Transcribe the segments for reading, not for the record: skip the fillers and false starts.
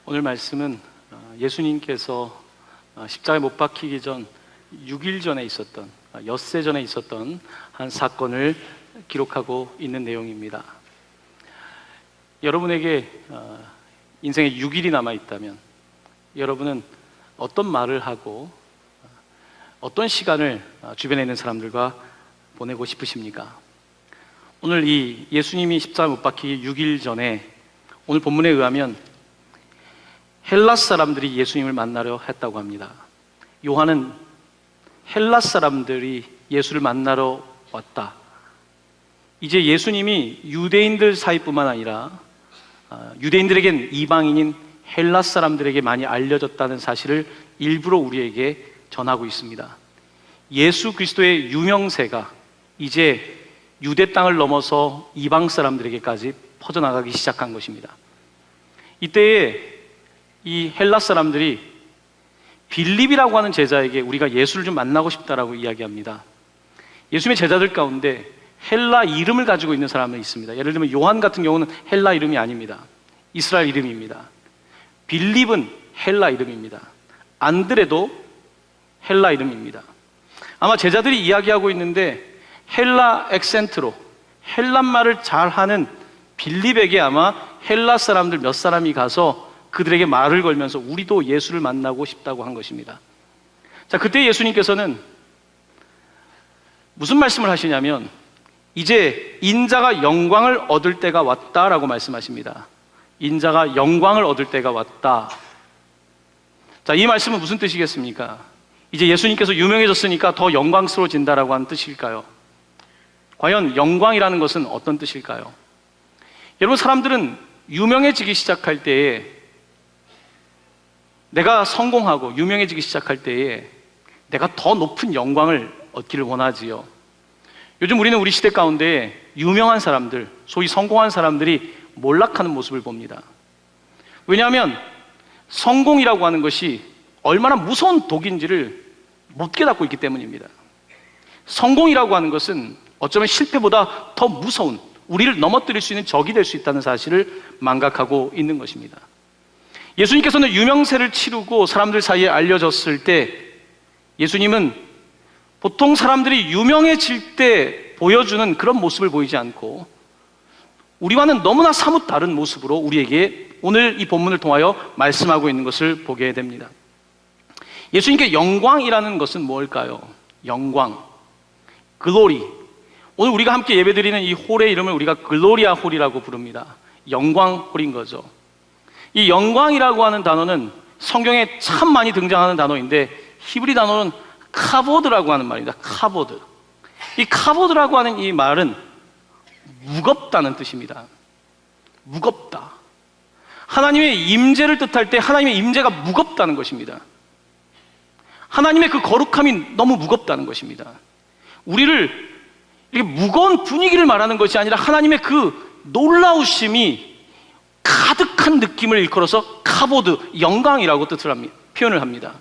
오늘 말씀은 예수님께서 십자가에 못 박히기 전 6일 전에 있었던, 엿새 전에 있었던 한 사건을 기록하고 있는 내용입니다. 여러분에게 인생에 6일이 남아있다면 여러분은 어떤 말을 하고 어떤 시간을 주변에 있는 사람들과 보내고 싶으십니까? 오늘 이 예수님이 십자가에 못 박히기 6일 전에 오늘 본문에 의하면 헬라 사람들이 예수님을 만나려 했다고 합니다. 요한은 헬라 사람들이 예수를 만나러 왔다, 이제 예수님이 유대인들 사이뿐만 아니라 유대인들에겐 이방인인 헬라 사람들에게 많이 알려졌다는 사실을 일부러 우리에게 전하고 있습니다. 예수 그리스도의 유명세가 이제 유대 땅을 넘어서 이방 사람들에게까지 퍼져나가기 시작한 것입니다. 이때에 이 헬라 사람들이 빌립이라고 하는 제자에게 우리가 예수를 좀 만나고 싶다라고 이야기합니다. 예수님의 제자들 가운데 헬라 이름을 가지고 있는 사람이 있습니다. 예를 들면 요한 같은 경우는 헬라 이름이 아닙니다. 이스라엘 이름입니다. 빌립은 헬라 이름입니다. 안드레도 헬라 이름입니다. 아마 제자들이 이야기하고 있는데 헬라 액센트로 헬란말을 잘하는 빌립에게 아마 헬라 사람들 몇 사람이 가서 그들에게 말을 걸면서 우리도 예수를 만나고 싶다고 한 것입니다. 자, 그때 예수님께서는 무슨 말씀을 하시냐면 이제 인자가 영광을 얻을 때가 왔다라고 말씀하십니다. 인자가 영광을 얻을 때가 왔다. 자, 이 말씀은 무슨 뜻이겠습니까? 이제 예수님께서 유명해졌으니까 더 영광스러워진다라고 하는 뜻일까요? 과연 영광이라는 것은 어떤 뜻일까요? 여러분, 사람들은 유명해지기 시작할 때에, 내가 성공하고 유명해지기 시작할 때에 내가 더 높은 영광을 얻기를 원하지요. 요즘 우리는 우리 시대 가운데 유명한 사람들, 소위 성공한 사람들이 몰락하는 모습을 봅니다. 왜냐하면 성공이라고 하는 것이 얼마나 무서운 독인지를 못 깨닫고 있기 때문입니다. 성공이라고 하는 것은 어쩌면 실패보다 더 무서운, 우리를 넘어뜨릴 수 있는 적이 될 수 있다는 사실을 망각하고 있는 것입니다. 예수님께서는 유명세를 치르고 사람들 사이에 알려졌을 때 예수님은 보통 사람들이 유명해질 때 보여주는 그런 모습을 보이지 않고 우리와는 너무나 사뭇 다른 모습으로 우리에게 오늘 이 본문을 통하여 말씀하고 있는 것을 보게 됩니다. 예수님께 영광이라는 것은 뭘까요? 영광, 글로리. 오늘 우리가 함께 예배드리는 이 홀의 이름을 우리가 글로리아 홀이라고 부릅니다. 영광 홀인 거죠. 이 영광이라고 하는 단어는 성경에 참 많이 등장하는 단어인데 히브리 단어는 카보드라고 하는 말입니다. 카보드. 이 카보드라고 하는 이 말은 무겁다는 뜻입니다. 무겁다. 하나님의 임재를 뜻할 때 하나님의 임재가 무겁다는 것입니다. 하나님의 그 거룩함이 너무 무겁다는 것입니다. 우리를 이렇게 무거운 분위기를 말하는 것이 아니라 하나님의 그 놀라우심이 가득한 느낌을 일컬어서 카보드, 영광이라고 표현을 합니다.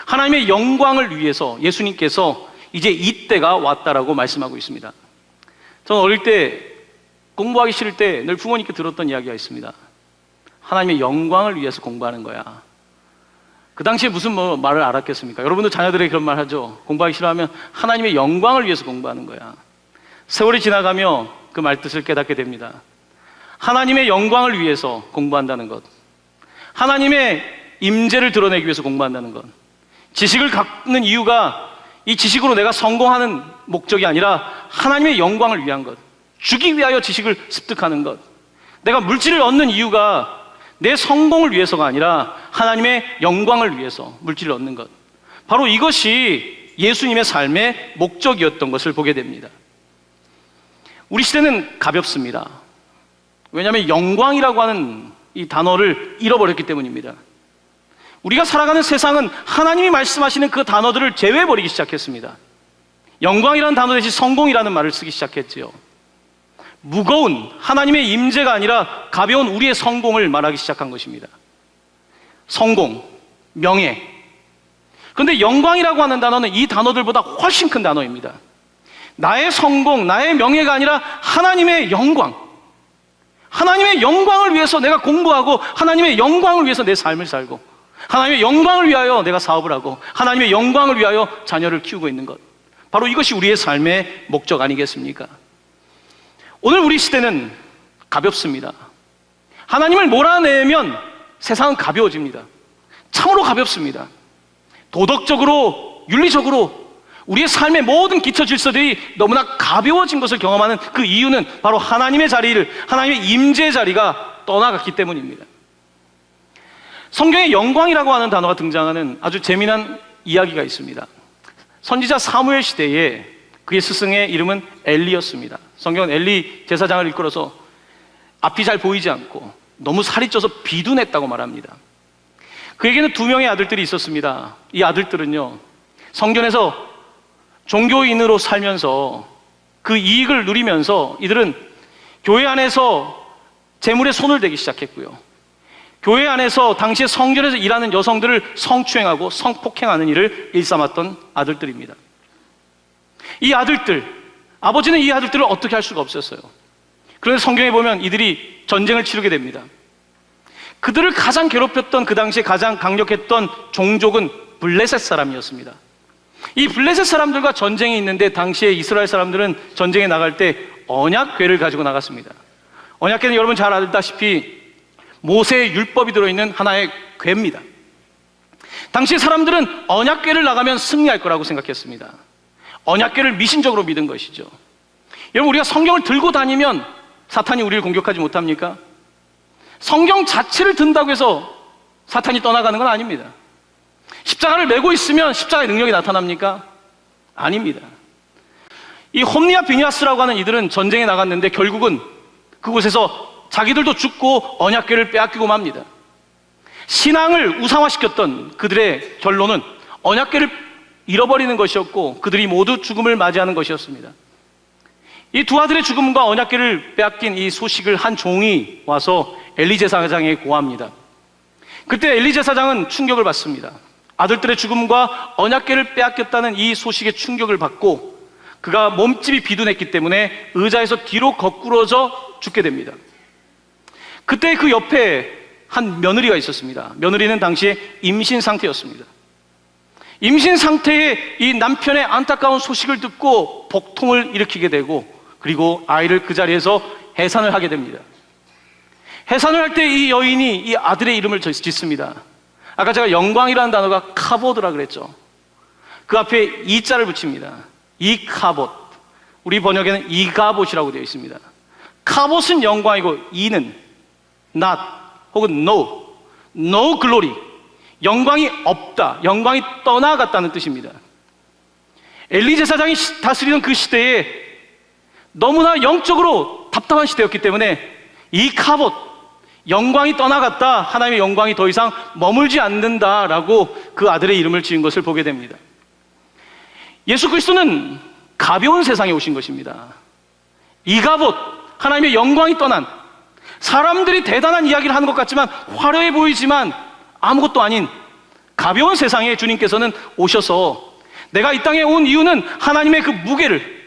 하나님의 영광을 위해서 예수님께서 이제 이때가 왔다라고 말씀하고 있습니다. 저는 어릴 때 공부하기 싫을 때 늘 부모님께 들었던 이야기가 있습니다. 하나님의 영광을 위해서 공부하는 거야. 그 당시에 무슨 말을 알았겠습니까? 여러분도 자녀들에게 그런 말 하죠. 공부하기 싫어하면 하나님의 영광을 위해서 공부하는 거야. 세월이 지나가며 그 말뜻을 깨닫게 됩니다. 하나님의 영광을 위해서 공부한다는 것, 하나님의 임재를 드러내기 위해서 공부한다는 것, 지식을 갖는 이유가 이 지식으로 내가 성공하는 목적이 아니라 하나님의 영광을 위한 것, 주기 위하여 지식을 습득하는 것, 내가 물질을 얻는 이유가 내 성공을 위해서가 아니라 하나님의 영광을 위해서 물질을 얻는 것, 바로 이것이 예수님의 삶의 목적이었던 것을 보게 됩니다. 우리 시대는 가볍습니다. 왜냐하면 영광이라고 하는 이 단어를 잃어버렸기 때문입니다. 우리가 살아가는 세상은 하나님이 말씀하시는 그 단어들을 제외해버리기 시작했습니다. 영광이라는 단어 대신 성공이라는 말을 쓰기 시작했지요. 무거운 하나님의 임재가 아니라 가벼운 우리의 성공을 말하기 시작한 것입니다. 성공, 명예. 그런데 영광이라고 하는 단어는 이 단어들보다 훨씬 큰 단어입니다. 나의 성공, 나의 명예가 아니라 하나님의 영광, 하나님의 영광을 위해서 내가 공부하고, 하나님의 영광을 위해서 내 삶을 살고, 하나님의 영광을 위하여 내가 사업을 하고, 하나님의 영광을 위하여 자녀를 키우고 있는 것, 바로 이것이 우리의 삶의 목적 아니겠습니까? 오늘 우리 시대는 가볍습니다. 하나님을 몰아내면 세상은 가벼워집니다. 참으로 가볍습니다. 도덕적으로, 윤리적으로 우리의 삶의 모든 기초 질서들이 너무나 가벼워진 것을 경험하는 그 이유는 바로 하나님의 자리를, 하나님의 임재의 자리가 떠나갔기 때문입니다. 성경에 영광이라고 하는 단어가 등장하는 아주 재미난 이야기가 있습니다. 선지자 사무엘 시대에 그의 스승의 이름은 엘리였습니다. 성경은 엘리 제사장을 이끌어서 앞이 잘 보이지 않고 너무 살이 쪄서 비둔했다고 말합니다. 그에게는 2명의 아들들이 있었습니다. 이 아들들은요, 성전에서 종교인으로 살면서 그 이익을 누리면서 이들은 교회 안에서 재물에 손을 대기 시작했고요, 교회 안에서 당시에 성전에서 일하는 여성들을 성추행하고 성폭행하는 일을 일삼았던 아들들입니다. 이 아들들, 아버지는 이 아들들을 어떻게 할 수가 없었어요. 그런데 성경에 보면 이들이 전쟁을 치르게 됩니다. 그들을 가장 괴롭혔던, 그 당시에 가장 강력했던 종족은 블레셋 사람이었습니다. 이 블레셋 사람들과 전쟁이 있는데, 당시에 이스라엘 사람들은 전쟁에 나갈 때 언약궤를 가지고 나갔습니다. 언약궤는 여러분 잘 알다시피 모세의 율법이 들어있는 하나의 궤입니다. 당시 사람들은 언약궤를 나가면 승리할 거라고 생각했습니다. 언약궤를 미신적으로 믿은 것이죠. 여러분, 우리가 성경을 들고 다니면 사탄이 우리를 공격하지 못합니까? 성경 자체를 든다고 해서 사탄이 떠나가는 건 아닙니다. 십자가를 메고 있으면 십자가의 능력이 나타납니까? 아닙니다. 이 홈리와 비니아스라고 하는 이들은 전쟁에 나갔는데 결국은 그곳에서 자기들도 죽고 언약궤를 빼앗기고 맙니다. 신앙을 우상화시켰던 그들의 결론은 언약궤를 잃어버리는 것이었고, 그들이 모두 죽음을 맞이하는 것이었습니다. 이 두 아들의 죽음과 언약궤를 빼앗긴 이 소식을 한 종이 와서 엘리 제사장에게 고합니다. 그때 엘리 제사장은 충격을 받습니다. 아들들의 죽음과 언약궤를 빼앗겼다는 이 소식에 충격을 받고, 그가 몸집이 비둔했기 때문에 의자에서 뒤로 거꾸러져 죽게 됩니다. 그때 그 옆에 한 며느리가 있었습니다. 며느리는 당시에 임신 상태였습니다. 임신 상태에 이 남편의 안타까운 소식을 듣고 복통을 일으키게 되고, 그리고 아이를 그 자리에서 해산을 하게 됩니다. 해산을 할 때 이 여인이 이 아들의 이름을 짓습니다. 아까 제가 영광이라는 단어가 카보드라 그랬죠. 그 앞에 이자를 붙입니다. 이카봇. 우리 번역에는 이가봇이라고 되어 있습니다. 카봇은 영광이고 이는 not 혹은 no glory, 영광이 없다, 영광이 떠나갔다는 뜻입니다. 엘리 제사장이 다스리던 그 시대에 너무나 영적으로 답답한 시대였기 때문에 이 카봇, 영광이 떠나갔다, 하나님의 영광이 더 이상 머물지 않는다라고 그 아들의 이름을 지은 것을 보게 됩니다. 예수 그리스도는 가벼운 세상에 오신 것입니다. 이가봇, 하나님의 영광이 떠난, 사람들이 대단한 이야기를 하는 것 같지만 화려해 보이지만 아무것도 아닌 가벼운 세상에 주님께서는 오셔서 내가 이 땅에 온 이유는 하나님의 그 무게를,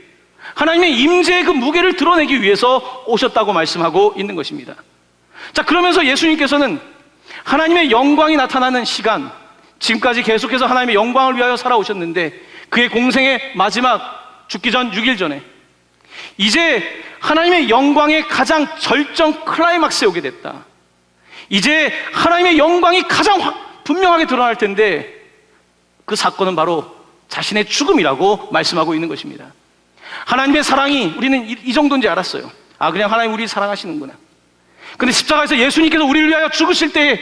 하나님의 임재의 그 무게를 드러내기 위해서 오셨다고 말씀하고 있는 것입니다. 자, 그러면서 예수님께서는 하나님의 영광이 나타나는 시간, 지금까지 계속해서 하나님의 영광을 위하여 살아오셨는데, 그의 공생의 마지막 죽기 전 6일 전에 이제 하나님의 영광의 가장 절정 클라이막스에 오게 됐다. 이제 하나님의 영광이 가장 분명하게 드러날 텐데, 그 사건은 바로 자신의 죽음이라고 말씀하고 있는 것입니다. 하나님의 사랑이, 우리는 이 정도인지 알았어요. 아, 그냥 하나님 우리 사랑하시는구나. 근데 십자가에서 예수님께서 우리를 위하여 죽으실 때에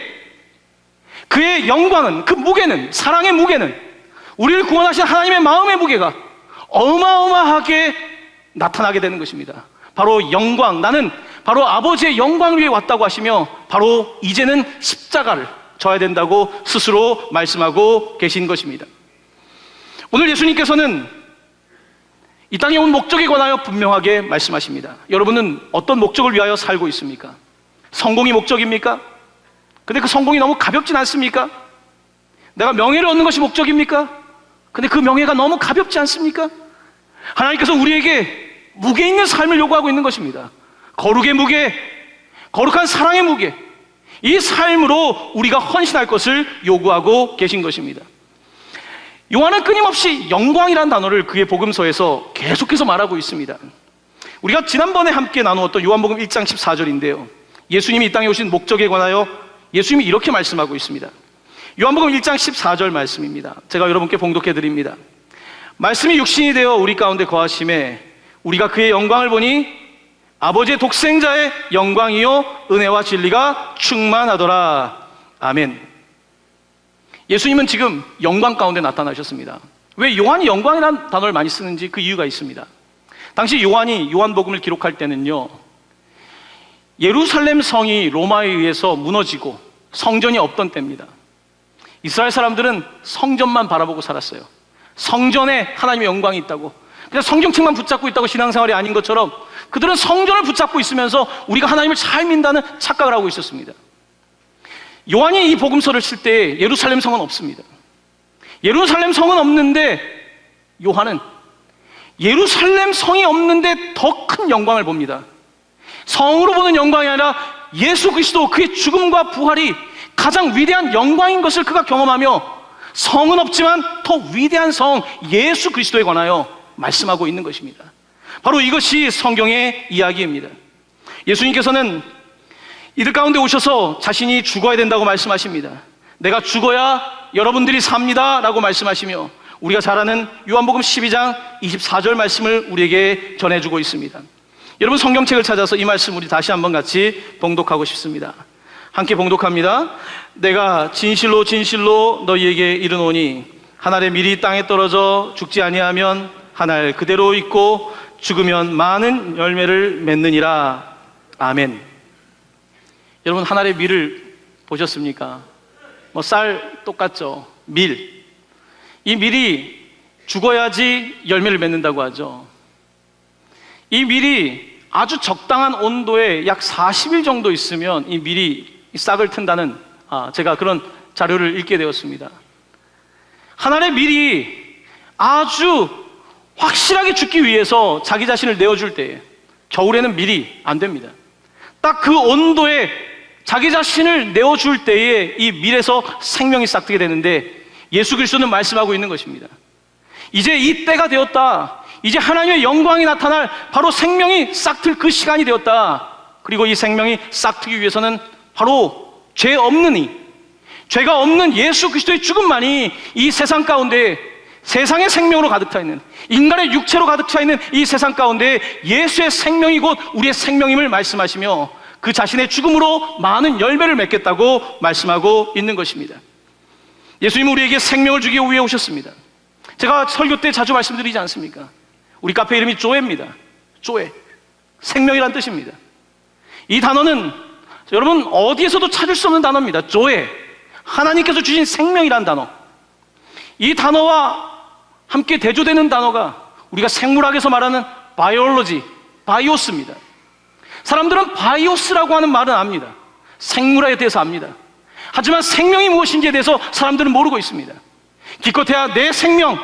그의 영광은, 그 무게는, 사랑의 무게는, 우리를 구원하신 하나님의 마음의 무게가 어마어마하게 나타나게 되는 것입니다. 바로 영광, 나는 바로 아버지의 영광을 위해 왔다고 하시며, 바로 이제는 십자가를 져야 된다고 스스로 말씀하고 계신 것입니다. 오늘 예수님께서는 이 땅에 온 목적에 관하여 분명하게 말씀하십니다. 여러분은 어떤 목적을 위하여 살고 있습니까? 성공이 목적입니까? 근데 그 성공이 너무 가볍진 않습니까? 내가 명예를 얻는 것이 목적입니까? 근데 그 명예가 너무 가볍지 않습니까? 하나님께서 우리에게 무게 있는 삶을 요구하고 있는 것입니다. 거룩의 무게, 거룩한 사랑의 무게, 이 삶으로 우리가 헌신할 것을 요구하고 계신 것입니다. 요한은 끊임없이 영광이라는 단어를 그의 복음서에서 계속해서 말하고 있습니다. 우리가 지난번에 함께 나누었던 요한복음 1장 14절인데요, 예수님이 이 땅에 오신 목적에 관하여 예수님이 이렇게 말씀하고 있습니다. 요한복음 1장 14절 말씀입니다. 제가 여러분께 봉독해 드립니다. 말씀이 육신이 되어 우리 가운데 거하심에 우리가 그의 영광을 보니 아버지의 독생자의 영광이요 은혜와 진리가 충만하더라. 아멘. 예수님은 지금 영광 가운데 나타나셨습니다. 왜 요한이 영광이라는 단어를 많이 쓰는지 그 이유가 있습니다. 당시 요한이 요한복음을 기록할 때는요, 예루살렘 성이 로마에 의해서 무너지고 성전이 없던 때입니다. 이스라엘 사람들은 성전만 바라보고 살았어요. 성전에 하나님의 영광이 있다고, 그냥 성경책만 붙잡고 있다고 신앙생활이 아닌 것처럼 그들은 성전을 붙잡고 있으면서 우리가 하나님을 잘 믿는다는 착각을 하고 있었습니다. 요한이 이 복음서를 쓸 때 예루살렘 성은 없습니다. 예루살렘 성은 없는데 요한은 예루살렘 성이 없는데 더 큰 영광을 봅니다. 성으로 보는 영광이 아니라 예수 그리스도, 그의 죽음과 부활이 가장 위대한 영광인 것을 그가 경험하며 성은 없지만 더 위대한 성 예수 그리스도에 관하여 말씀하고 있는 것입니다. 바로 이것이 성경의 이야기입니다. 예수님께서는 이들 가운데 오셔서 자신이 죽어야 된다고 말씀하십니다. 내가 죽어야 여러분들이 삽니다 라고 말씀하시며 우리가 잘 아는 요한복음 12장 24절 말씀을 우리에게 전해주고 있습니다. 여러분, 성경책을 찾아서 이 말씀 우리 다시 한번 같이 봉독하고 싶습니다. 함께 봉독합니다. 내가 진실로 진실로 너희에게 이르노니 한 알의 밀이 땅에 떨어져 죽지 아니하면 한 알 그대로 있고 죽으면 많은 열매를 맺느니라. 아멘. 여러분, 한 알의 밀을 보셨습니까? 쌀 똑같죠. 밀. 이 밀이 죽어야지 열매를 맺는다고 하죠. 이 밀이 아주 적당한 온도에 약 40일 정도 있으면 이 밀이 싹을 튼다는, 제가 그런 자료를 읽게 되었습니다. 한 알의 밀이 아주 확실하게 죽기 위해서 자기 자신을 내어줄 때에, 겨울에는 밀이 안 됩니다. 딱 그 온도에 자기 자신을 내어줄 때에 이 밀에서 생명이 싹트게 되는데, 예수 그리스도는 말씀하고 있는 것입니다. 이제 이 때가 되었다. 이제 하나님의 영광이 나타날 바로 생명이 싹틀 그 시간이 되었다. 그리고 이 생명이 싹트기 위해서는 바로 죄 없는 이, 죄가 없는 예수 그리스도의 죽음만이 이 세상 가운데, 세상의 생명으로 가득 차 있는, 인간의 육체로 가득 차 있는 이 세상 가운데 예수의 생명이 곧 우리의 생명임을 말씀하시며 그 자신의 죽음으로 많은 열매를 맺겠다고 말씀하고 있는 것입니다. 예수님은 우리에게 생명을 주기 위해 오셨습니다. 제가 설교 때 자주 말씀드리지 않습니까? 우리 카페 이름이 조에입니다. 조에, 생명이란 뜻입니다. 이 단어는 여러분 어디에서도 찾을 수 없는 단어입니다. 조에, 하나님께서 주신 생명이란 단어. 이 단어와 함께 대조되는 단어가 우리가 생물학에서 말하는 바이올로지, 바이오스입니다. 사람들은 바이오스라고 하는 말은 압니다. 생물학에 대해서 압니다. 하지만 생명이 무엇인지에 대해서 사람들은 모르고 있습니다. 기껏해야 내 생명,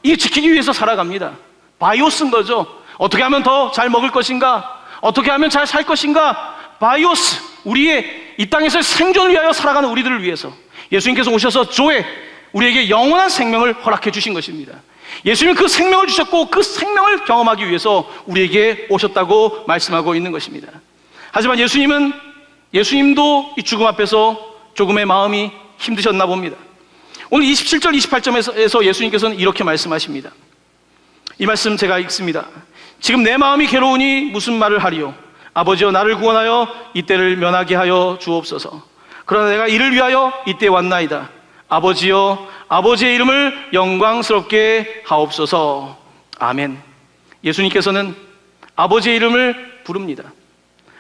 이 지키기 위해서 살아갑니다. 바이오스인 거죠. 어떻게 하면 더 잘 먹을 것인가? 어떻게 하면 잘 살 것인가? 바이오스, 우리의 이 땅에서 생존을 위하여 살아가는 우리들을 위해서 예수님께서 오셔서 조에, 우리에게 영원한 생명을 허락해 주신 것입니다. 예수님은 그 생명을 주셨고 그 생명을 경험하기 위해서 우리에게 오셨다고 말씀하고 있는 것입니다. 하지만 예수님도 이 죽음 앞에서 조금의 마음이 힘드셨나 봅니다. 오늘 27절 28절에서 예수님께서는 이렇게 말씀하십니다. 이 말씀 제가 읽습니다. 지금 내 마음이 괴로우니 무슨 말을 하리요? 아버지여, 나를 구원하여 이때를 면하게 하여 주옵소서. 그러나 내가 이를 위하여 이때 왔나이다. 아버지여, 아버지의 이름을 영광스럽게 하옵소서. 아멘. 예수님께서는 아버지의 이름을 부릅니다.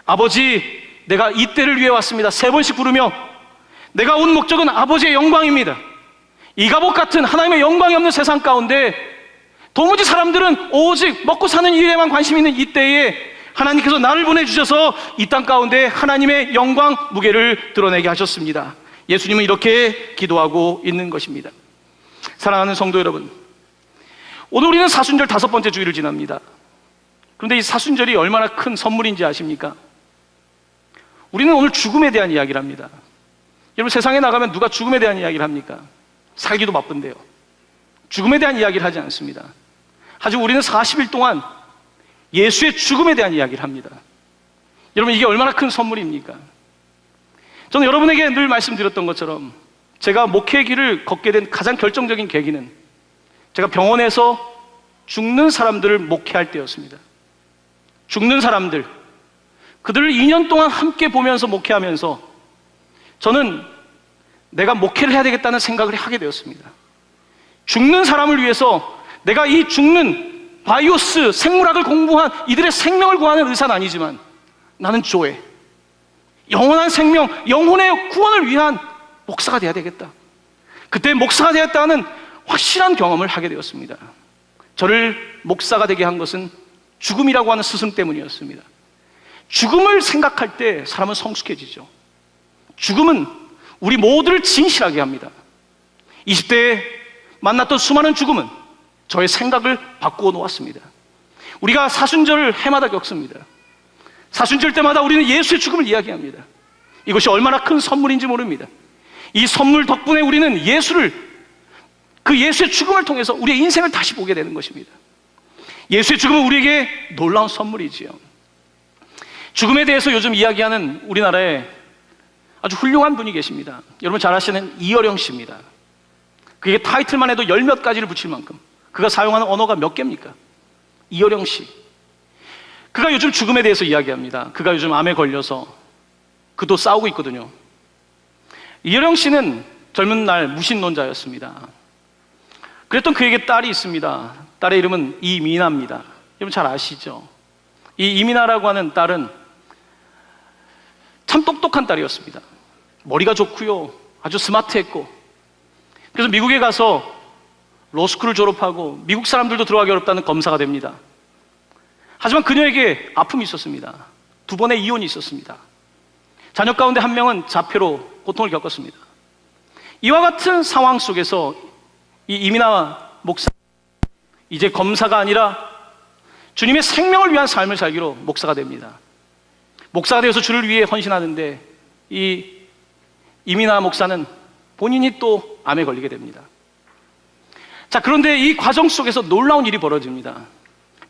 아버지, 내가 이때를 위해 왔습니다. 3번씩 부르며 내가 온 목적은 아버지의 영광입니다. 이 갑옷 같은 하나님의 영광이 없는 세상 가운데 도무지 사람들은 오직 먹고 사는 일에만 관심 있는 이때에 하나님께서 나를 보내주셔서 이 땅 가운데 하나님의 영광 무게를 드러내게 하셨습니다. 예수님은 이렇게 기도하고 있는 것입니다. 사랑하는 성도 여러분, 오늘 우리는 사순절 5번째 주일을 지납니다. 그런데 이 사순절이 얼마나 큰 선물인지 아십니까? 우리는 오늘 죽음에 대한 이야기를 합니다. 여러분, 세상에 나가면 누가 죽음에 대한 이야기를 합니까? 살기도 바쁜데요. 죽음에 대한 이야기를 하지 않습니다. 하지만 우리는 40일 동안 예수의 죽음에 대한 이야기를 합니다. 여러분, 이게 얼마나 큰 선물입니까? 저는 여러분에게 늘 말씀드렸던 것처럼 제가 목회의 길을 걷게 된 가장 결정적인 계기는 제가 병원에서 죽는 사람들을 목회할 때였습니다. 죽는 사람들, 그들을 2년 동안 함께 보면서 목회하면서 저는 내가 목회를 해야 되겠다는 생각을 하게 되었습니다. 죽는 사람을 위해서 내가 이 죽는 바이오스, 생물학을 공부한 이들의 생명을 구하는 의사는 아니지만 나는 조회, 영원한 생명, 영혼의 구원을 위한 목사가 되어야 되겠다. 그때 목사가 되었다는 확실한 경험을 하게 되었습니다. 저를 목사가 되게 한 것은 죽음이라고 하는 스승 때문이었습니다. 죽음을 생각할 때 사람은 성숙해지죠. 죽음은 우리 모두를 진실하게 합니다. 20대에 만났던 수많은 죽음은 저의 생각을 바꾸어 놓았습니다. 우리가 사순절을 해마다 겪습니다. 사순절 때마다 우리는 예수의 죽음을 이야기합니다. 이것이 얼마나 큰 선물인지 모릅니다. 이 선물 덕분에 우리는 그 예수의 죽음을 통해서 우리의 인생을 다시 보게 되는 것입니다. 예수의 죽음은 우리에게 놀라운 선물이지요. 죽음에 대해서 요즘 이야기하는 우리나라에 아주 훌륭한 분이 계십니다. 여러분 잘 아시는 이어령 씨입니다. 그게 타이틀만 해도 열 몇 가지를 붙일 만큼, 그가 사용하는 언어가 몇 개입니까? 이어령 씨. 그가 요즘 죽음에 대해서 이야기합니다. 그가 요즘 암에 걸려서 그도 싸우고 있거든요. 이어령 씨는 젊은 날 무신론자였습니다. 그랬던 그에게 딸이 있습니다. 딸의 이름은 이민아입니다. 여러분 잘 아시죠? 이 이민아라고 하는 딸은 참 똑똑한 딸이었습니다. 머리가 좋고요, 아주 스마트했고, 그래서 미국에 가서 로스쿨을 졸업하고 미국 사람들도 들어가기 어렵다는 검사가 됩니다. 하지만 그녀에게 아픔이 있었습니다. 2번의 이혼이 있었습니다. 자녀 가운데 한 명은 자폐로 고통을 겪었습니다. 이와 같은 상황 속에서 이 이민아 목사, 이제 검사가 아니라 주님의 생명을 위한 삶을 살기로 목사가 됩니다. 목사가 되어서 주를 위해 헌신하는데 이 이민아 목사는 본인이 또 암에 걸리게 됩니다. 자, 그런데 이 과정 속에서 놀라운 일이 벌어집니다.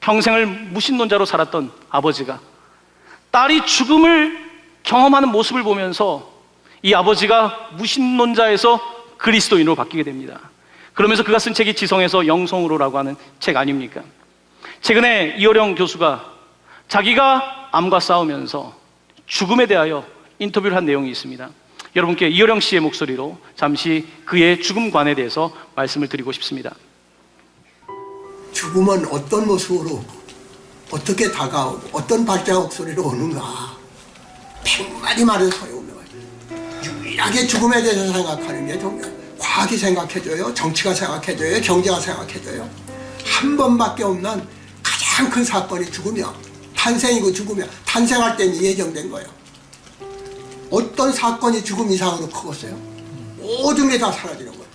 평생을 무신론자로 살았던 아버지가 딸이 죽음을 경험하는 모습을 보면서 이 아버지가 무신론자에서 그리스도인으로 바뀌게 됩니다. 그러면서 그가 쓴 책이 지성에서 영성으로라고 하는 책 아닙니까? 최근에 이어령 교수가 자기가 암과 싸우면서 죽음에 대하여 인터뷰를 한 내용이 있습니다. 여러분께 이어령 씨의 목소리로 잠시 그의 죽음관에 대해서 말씀을 드리고 싶습니다. 죽음은 어떤 모습으로 어떻게 다가오고 어떤 발자국 소리로 오는가, 100마디 말은 소용없는 거예요. 유일하게 죽음에 대해서 생각하는 게 과학이 생각해줘요, 정치가 생각해줘요, 경제가 생각해줘요. 한 번밖에 없는 가장 큰 사건이 죽음이야. 탄생이고 죽음이야. 탄생할 때는 예정된 거예요. 어떤 사건이 죽음 이상으로 크겠어요? 모든 게 다 사라지는 거예요.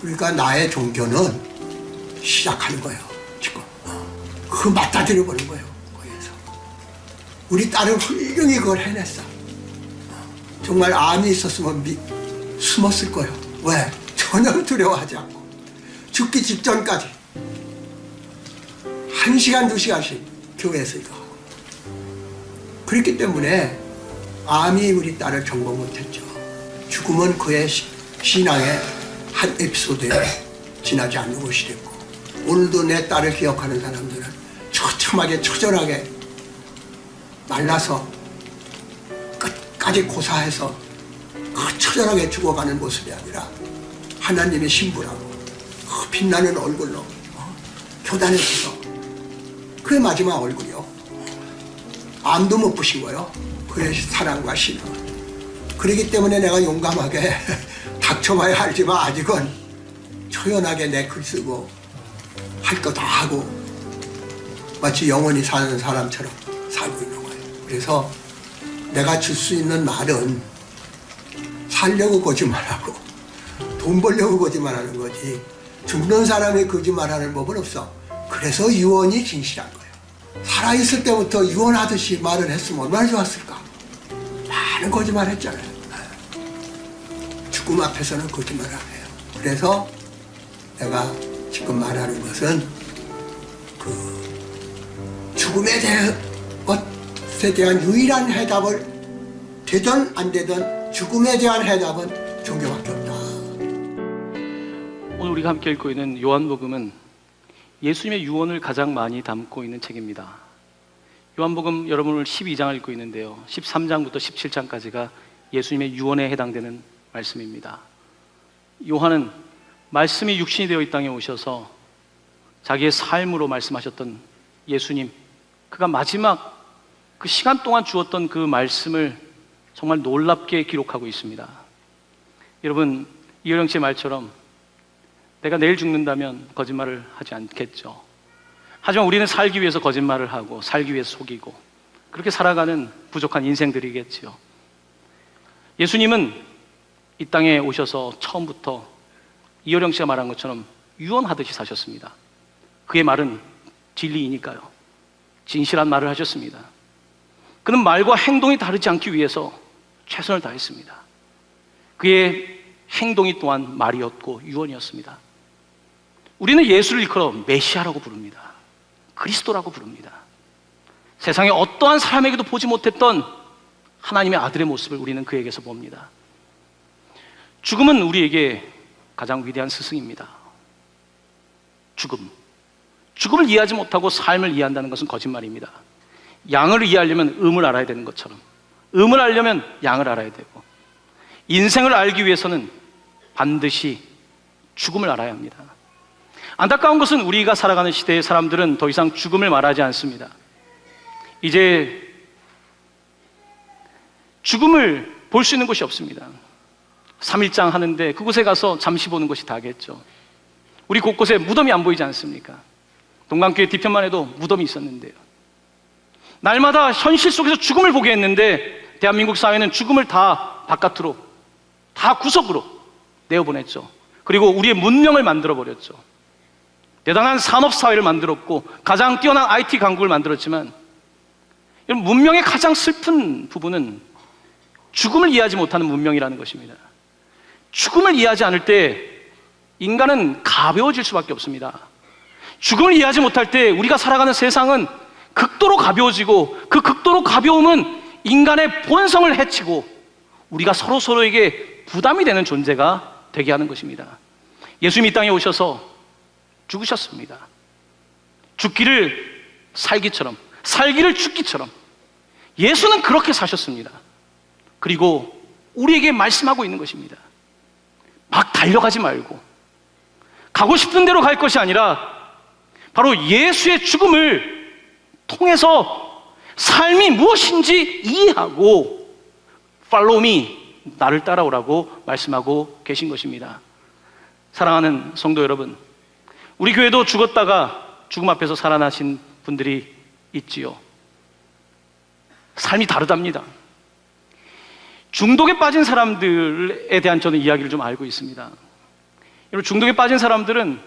그러니까 나의 종교는 시작하는 거예요. 지금 그거 맞닥뜨려 버린 거예요. 거기에서 우리 딸은 훌륭히 그걸 해냈어. 정말 암이 있었으면 숨었을 거예요. 왜? 전혀 두려워하지 않고 죽기 직전까지 1시간, 2시간씩 교회에서 이거 하고. 그렇기 때문에 암이 우리 딸을 정복 못했죠. 죽음은 그의 신앙의 한 에피소드에 지나지 않는 것이 됐고, 오늘도 내 딸을 기억하는 사람들은 처참하게 처절하게 말라서 끝까지 고사해서 그 처절하게 죽어가는 모습이 아니라 하나님의 신부라고 그 빛나는 얼굴로 교단에 서서 그의 마지막 얼굴이요. 암도 못 보신 거예요. 그의 사랑과 신앙. 그렇기 때문에 내가 용감하게 닥쳐봐야 알지만 아직은 초연하게 내 글 쓰고 할 거 다 하고 마치 영원히 사는 사람처럼 살고 있는 거예요. 그래서 내가 줄 수 있는 말은 살려고 거짓말하고 돈 벌려고 거짓말하는 거지, 죽는 사람이 거짓말하는 법은 없어. 그래서 유언이 진실한 거예요. 살아있을 때부터 유언하듯이 말을 했으면 얼마나 좋았을까. 많은 거짓말 했잖아요. 죽음 앞에서는 거짓말 안 해요. 그래서 내가 지금 말하는 것은 그 죽음에 대한 것에 대한 유일한 해답을 되든 안 되든 죽음에 대한 해답은 종교밖에 없다. 오늘 우리가 함께 읽고 있는 요한복음은 예수님의 유언을 가장 많이 담고 있는 책입니다. 요한복음 여러분 오늘 12장을 읽고 있는데요, 13장부터 17장까지가 예수님의 유언에 해당되는 말씀입니다. 요한은 말씀이 육신이 되어 이 땅에 오셔서 자기의 삶으로 말씀하셨던 예수님, 그가 마지막 그 시간 동안 주었던 그 말씀을 정말 놀랍게 기록하고 있습니다. 여러분, 이효령 씨의 말처럼 내가 내일 죽는다면 거짓말을 하지 않겠죠. 하지만 우리는 살기 위해서 거짓말을 하고 살기 위해서 속이고 그렇게 살아가는 부족한 인생들이겠지요. 예수님은 이 땅에 오셔서 처음부터 이효령 씨가 말한 것처럼 유언하듯이 사셨습니다. 그의 말은 진리이니까요. 진실한 말을 하셨습니다. 그는 말과 행동이 다르지 않기 위해서 최선을 다했습니다. 그의 행동이 또한 말이었고 유언이었습니다. 우리는 예수를 일컬어 메시아라고 부릅니다. 그리스도라고 부릅니다. 세상에 어떠한 사람에게도 보지 못했던 하나님의 아들의 모습을 우리는 그에게서 봅니다. 죽음은 우리에게 가장 위대한 스승입니다. 죽음을 이해하지 못하고 삶을 이해한다는 것은 거짓말입니다. 양을 이해하려면 음을 알아야 되는 것처럼 음을 알려면 양을 알아야 되고, 인생을 알기 위해서는 반드시 죽음을 알아야 합니다. 안타까운 것은 우리가 살아가는 시대의 사람들은 더 이상 죽음을 말하지 않습니다. 이제 죽음을 볼 수 있는 곳이 없습니다. 3.1장 하는데 그곳에 가서 잠시 보는 것이 다겠죠. 우리 곳곳에 무덤이 안 보이지 않습니까? 동강교회 뒤편만 해도 무덤이 있었는데요. 날마다 현실 속에서 죽음을 보게 했는데 대한민국 사회는 죽음을 다 바깥으로, 다 구석으로 내어보냈죠. 그리고 우리의 문명을 만들어버렸죠. 대단한 산업사회를 만들었고 가장 뛰어난 IT 강국을 만들었지만, 문명의 가장 슬픈 부분은 죽음을 이해하지 못하는 문명이라는 것입니다. 죽음을 이해하지 않을 때 인간은 가벼워질 수밖에 없습니다. 죽음을 이해하지 못할 때 우리가 살아가는 세상은 극도로 가벼워지고, 그 극도로 가벼움은 인간의 본성을 해치고 우리가 서로에게 부담이 되는 존재가 되게 하는 것입니다. 예수님이 이 땅에 오셔서 죽으셨습니다. 죽기를 살기처럼, 살기를 죽기처럼 예수는 그렇게 사셨습니다. 그리고 우리에게 말씀하고 있는 것입니다. 막 달려가지 말고 가고 싶은 대로 갈 것이 아니라 바로 예수의 죽음을 통해서 삶이 무엇인지 이해하고 Follow me, 나를 따라오라고 말씀하고 계신 것입니다. 사랑하는 성도 여러분, 우리 교회도 죽었다가 죽음 앞에서 살아나신 분들이 있지요. 삶이 다르답니다. 중독에 빠진 사람들에 대한 저는 이야기를 좀 알고 있습니다. 여러분, 중독에 빠진 사람들은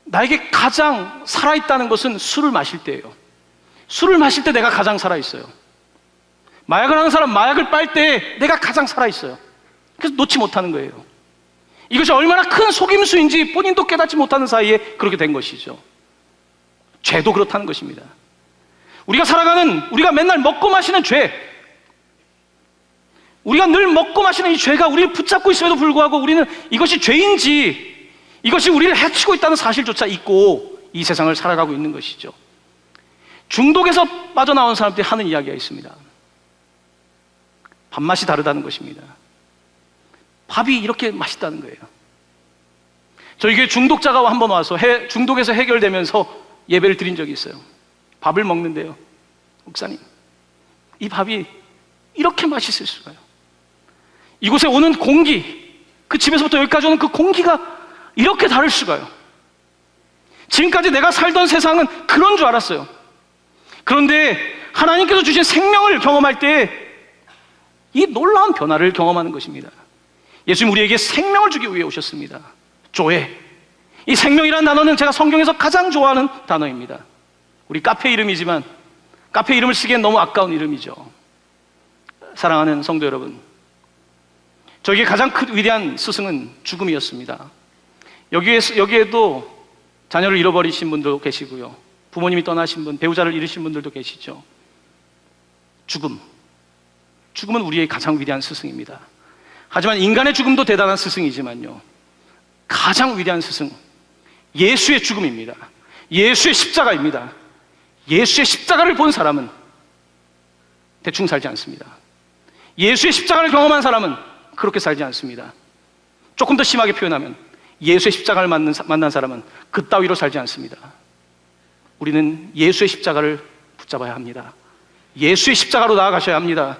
나에게 가장 살아있다는 것은 술을 마실 때예요. 술을 마실 때 내가 가장 살아있어요. 마약을 하는 사람, 마약을 빨 때 내가 가장 살아있어요. 그래서 놓지 못하는 거예요. 이것이 얼마나 큰 속임수인지 본인도 깨닫지 못하는 사이에 그렇게 된 것이죠. 죄도 그렇다는 것입니다. 우리가 맨날 먹고 마시는 죄, 우리가 늘 먹고 마시는 이 죄가 우리를 붙잡고 있음에도 불구하고 우리는 이것이 죄인지, 이것이 우리를 해치고 있다는 사실조차 잊고 이 세상을 살아가고 있는 것이죠. 중독에서 빠져나온 사람들이 하는 이야기가 있습니다. 밥맛이 다르다는 것입니다. 밥이 이렇게 맛있다는 거예요. 저희 교회 중독자가 한 번 와서 중독에서 해결되면서 예배를 드린 적이 있어요. 밥을 먹는데요, 목사님, 이 밥이 이렇게 맛있을 수가요? 이곳에 오는 공기, 그 집에서부터 여기까지 오는 그 공기가 이렇게 다를 수가요? 지금까지 내가 살던 세상은 그런 줄 알았어요. 그런데 하나님께서 주신 생명을 경험할 때 이 놀라운 변화를 경험하는 것입니다. 예수님 우리에게 생명을 주기 위해 오셨습니다. 조회. 이 생명이라는 단어는 제가 성경에서 가장 좋아하는 단어입니다. 우리 카페 이름이지만 카페 이름을 쓰기엔 너무 아까운 이름이죠. 사랑하는 성도 여러분, 저에게 가장 큰 위대한 스승은 죽음이었습니다. 여기에도 자녀를 잃어버리신 분도 계시고요, 부모님이 떠나신 분, 배우자를 잃으신 분들도 계시죠. 죽음은 우리의 가장 위대한 스승입니다. 하지만 인간의 죽음도 대단한 스승이지만요, 가장 위대한 스승, 예수의 죽음입니다. 예수의 십자가입니다. 예수의 십자가를 본 사람은 대충 살지 않습니다. 예수의 십자가를 경험한 사람은 그렇게 살지 않습니다. 조금 더 심하게 표현하면 예수의 십자가를 만난 사람은 그따위로 살지 않습니다. 우리는 예수의 십자가를 붙잡아야 합니다. 예수의 십자가로 나아가셔야 합니다.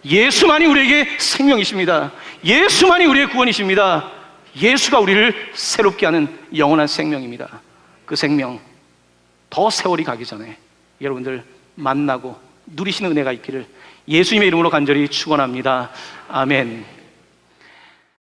예수만이 우리에게 생명이십니다. 예수만이 우리의 구원이십니다. 예수가 우리를 새롭게 하는 영원한 생명입니다. 그 생명, 더 세월이 가기 전에 여러분들 만나고 누리시는 은혜가 있기를 예수님의 이름으로 간절히 축원합니다. 아멘.